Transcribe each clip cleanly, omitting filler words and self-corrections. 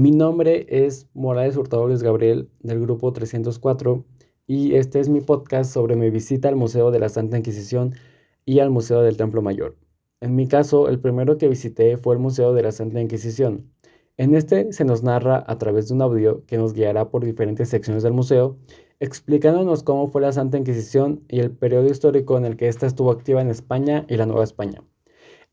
Mi nombre es Morales Hurtado Luis Gabriel del grupo 304 y este es mi podcast sobre mi visita al Museo de la Santa Inquisición y al Museo del Templo Mayor. En mi caso, el primero que visité fue el Museo de la Santa Inquisición. En este se nos narra a través de un audio que nos guiará por diferentes secciones del museo, explicándonos cómo fue la Santa Inquisición y el periodo histórico en el que ésta estuvo activa en España y la Nueva España.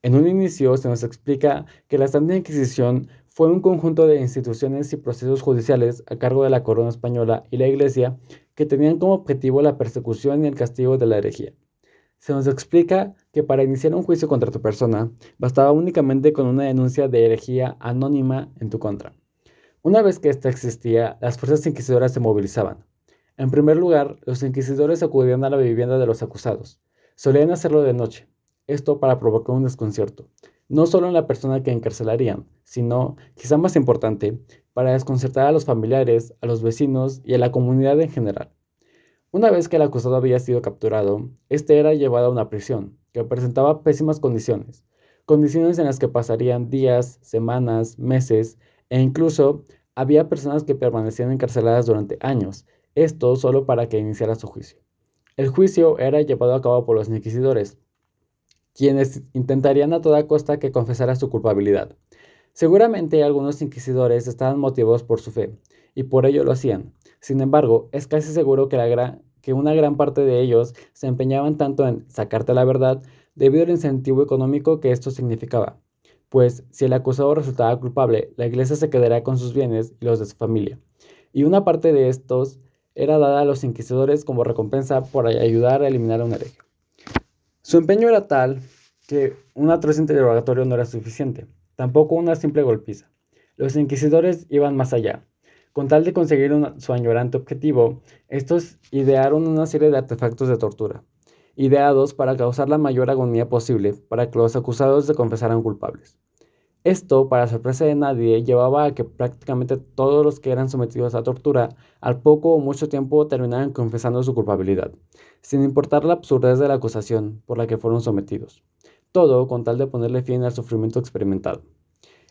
En un inicio se nos explica que la Santa Inquisición fue un conjunto de instituciones y procesos judiciales a cargo de la corona española y la Iglesia que tenían como objetivo la persecución y el castigo de la herejía. Se nos explica que para iniciar un juicio contra tu persona bastaba únicamente con una denuncia de herejía anónima en tu contra. Una vez que ésta existía, las fuerzas inquisidoras se movilizaban. En primer lugar, los inquisidores acudían a la vivienda de los acusados. Solían hacerlo de noche, esto para provocar un desconcierto, no solo en la persona que encarcelarían, sino, quizá más importante, para desconcertar a los familiares, a los vecinos y a la comunidad en general. Una vez que el acusado había sido capturado, este era llevado a una prisión, que presentaba pésimas condiciones, condiciones en las que pasarían días, semanas, meses, e incluso había personas que permanecían encarceladas durante años, esto solo para que iniciara su juicio. El juicio era llevado a cabo por los inquisidores, quienes intentarían a toda costa que confesara su culpabilidad. Seguramente algunos inquisidores estaban motivados por su fe, y por ello lo hacían. Sin embargo, es casi seguro que una gran parte de ellos se empeñaban tanto en sacarte la verdad debido al incentivo económico que esto significaba. Pues si el acusado resultaba culpable, la iglesia se quedaría con sus bienes y los de su familia. Y una parte de estos era dada a los inquisidores como recompensa por ayudar a eliminar a un hereje. Su empeño era tal que un atroz interrogatorio no era suficiente, tampoco una simple golpiza. Los inquisidores iban más allá. Con tal de conseguir su añorante objetivo, estos idearon una serie de artefactos de tortura, ideados para causar la mayor agonía posible para que los acusados se confesaran culpables. Esto, para sorpresa de nadie, llevaba a que prácticamente todos los que eran sometidos a tortura, al poco o mucho tiempo terminaran confesando su culpabilidad, sin importar la absurdez de la acusación por la que fueron sometidos. Todo con tal de ponerle fin al sufrimiento experimentado.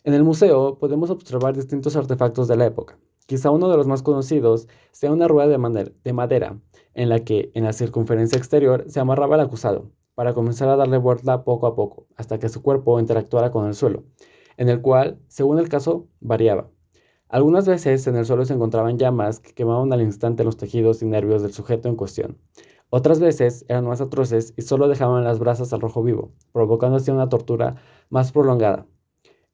En el museo podemos observar distintos artefactos de la época. Quizá uno de los más conocidos sea una rueda de madera, en la que, en la circunferencia exterior, se amarraba al acusado, para comenzar a darle vuelta poco a poco, hasta que su cuerpo interactuara con el suelo, en el cual, según el caso, variaba. Algunas veces en el suelo se encontraban llamas que quemaban al instante los tejidos y nervios del sujeto en cuestión. Otras veces eran más atroces y solo dejaban las brasas al rojo vivo, provocando así una tortura más prolongada.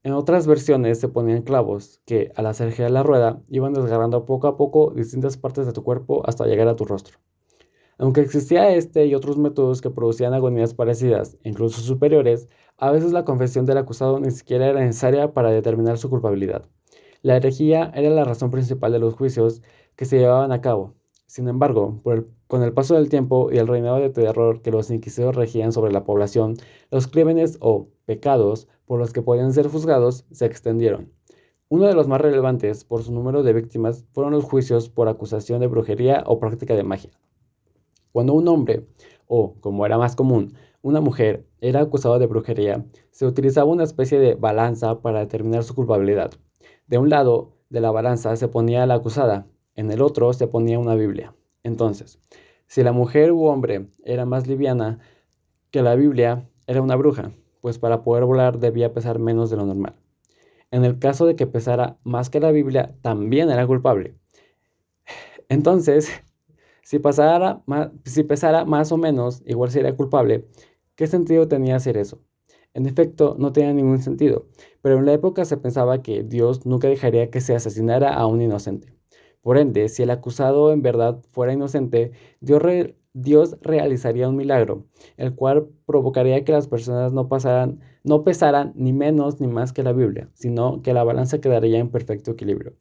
En otras versiones se ponían clavos que, al hacer girar la rueda, iban desgarrando poco a poco distintas partes de tu cuerpo hasta llegar a tu rostro. Aunque existía este y otros métodos que producían agonías parecidas, incluso superiores, a veces la confesión del acusado ni siquiera era necesaria para determinar su culpabilidad. La herejía era la razón principal de los juicios que se llevaban a cabo. Sin embargo, con el paso del tiempo y el reinado de terror que los inquisidores regían sobre la población, los crímenes o pecados por los que podían ser juzgados se extendieron. Uno de los más relevantes por su número de víctimas fueron los juicios por acusación de brujería o práctica de magia. Cuando un hombre, o como era más común, una mujer, era acusado de brujería, se utilizaba una especie de balanza para determinar su culpabilidad. De un lado de la balanza se ponía a la acusada, en el otro se ponía una Biblia. Entonces, si la mujer u hombre era más liviana que la Biblia, era una bruja, pues para poder volar debía pesar menos de lo normal. En el caso de que pesara más que la Biblia, también era culpable. Entonces, si pesara más o menos, igual sería culpable. ¿Qué sentido tenía hacer eso? En efecto, no tenía ningún sentido, pero en la época se pensaba que Dios nunca dejaría que se asesinara a un inocente. Por ende, si el acusado en verdad fuera inocente, Dios realizaría un milagro, el cual provocaría que las personas no pesaran ni menos ni más que la Biblia, sino que la balanza quedaría en perfecto equilibrio.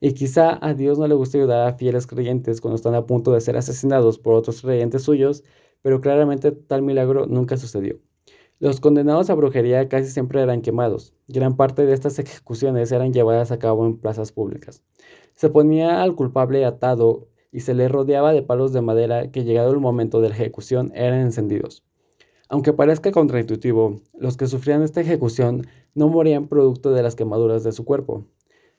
Y quizá a Dios no le gusta ayudar a fieles creyentes cuando están a punto de ser asesinados por otros creyentes suyos, pero claramente tal milagro nunca sucedió. Los condenados a brujería casi siempre eran quemados. Gran parte de estas ejecuciones eran llevadas a cabo en plazas públicas. Se ponía al culpable atado y se le rodeaba de palos de madera que, llegado el momento de la ejecución, eran encendidos. Aunque parezca contraintuitivo, los que sufrían esta ejecución no morían producto de las quemaduras de su cuerpo,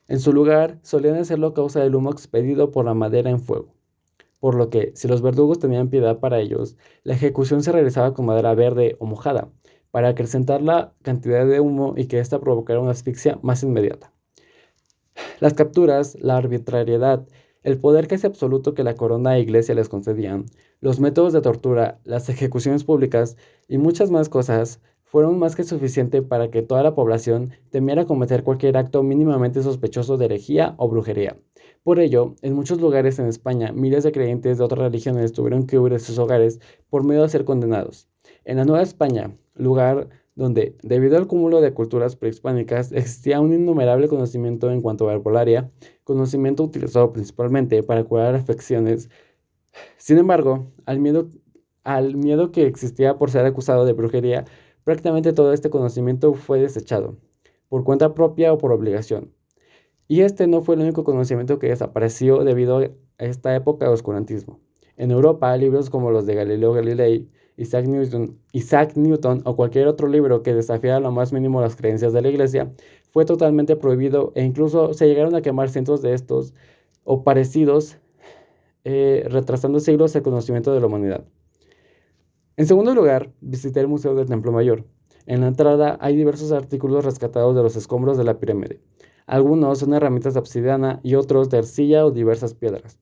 En su lugar, solían hacerlo a causa del humo expedido por la madera en fuego, por lo que, si los verdugos tenían piedad para ellos, la ejecución se realizaba con madera verde o mojada, para acrecentar la cantidad de humo y que ésta provocara una asfixia más inmediata. Las capturas, la arbitrariedad, el poder casi absoluto que la corona e iglesia les concedían, los métodos de tortura, las ejecuciones públicas y muchas más cosas fueron más que suficiente para que toda la población temiera cometer cualquier acto mínimamente sospechoso de herejía o brujería. Por ello, en muchos lugares en España, miles de creyentes de otras religiones tuvieron que huir de sus hogares por miedo a ser condenados. En la Nueva España, lugar donde, debido al cúmulo de culturas prehispánicas, existía un innumerable conocimiento en cuanto a herbolaria, conocimiento utilizado principalmente para curar afecciones. Sin embargo, al miedo que existía por ser acusado de brujería, prácticamente todo este conocimiento fue desechado, por cuenta propia o por obligación. Y este no fue el único conocimiento que desapareció debido a esta época de oscurantismo. En Europa, libros como los de Galileo Galilei, Isaac Newton o cualquier otro libro que desafiara lo más mínimo las creencias de la Iglesia fue totalmente prohibido e incluso se llegaron a quemar cientos de estos o parecidos, retrasando siglos el conocimiento de la humanidad. En segundo lugar, visité el Museo del Templo Mayor. En la entrada hay diversos artículos rescatados de los escombros de la pirámide. Algunos son herramientas de obsidiana y otros de arcilla o diversas piedras.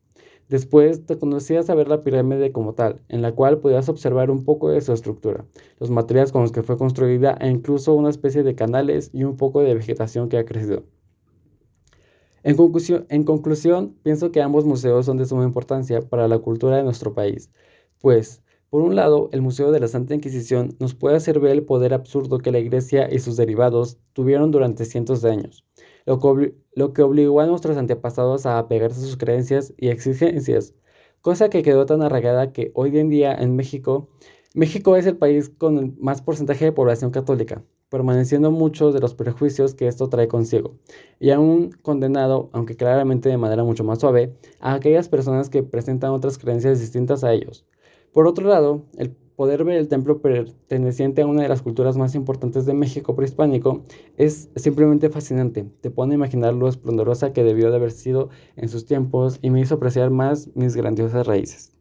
Después te conducías a ver la pirámide como tal, en la cual podías observar un poco de su estructura, los materiales con los que fue construida e incluso una especie de canales y un poco de vegetación que ha crecido. En conclusión, pienso que ambos museos son de suma importancia para la cultura de nuestro país, pues, por un lado, el Museo de la Santa Inquisición nos puede hacer ver el poder absurdo que la Iglesia y sus derivados tuvieron durante cientos de años, lo que obligó a nuestros antepasados a apegarse a sus creencias y exigencias, cosa que quedó tan arraigada que hoy en día en México es el país con el más porcentaje de población católica, permaneciendo muchos de los prejuicios que esto trae consigo, y aún condenado, aunque claramente de manera mucho más suave, a aquellas personas que presentan otras creencias distintas a ellos. Por otro lado, el poder ver el templo perteneciente a una de las culturas más importantes de México prehispánico es simplemente fascinante. Te pone a imaginar lo esplendorosa que debió de haber sido en sus tiempos y me hizo apreciar más mis grandiosas raíces.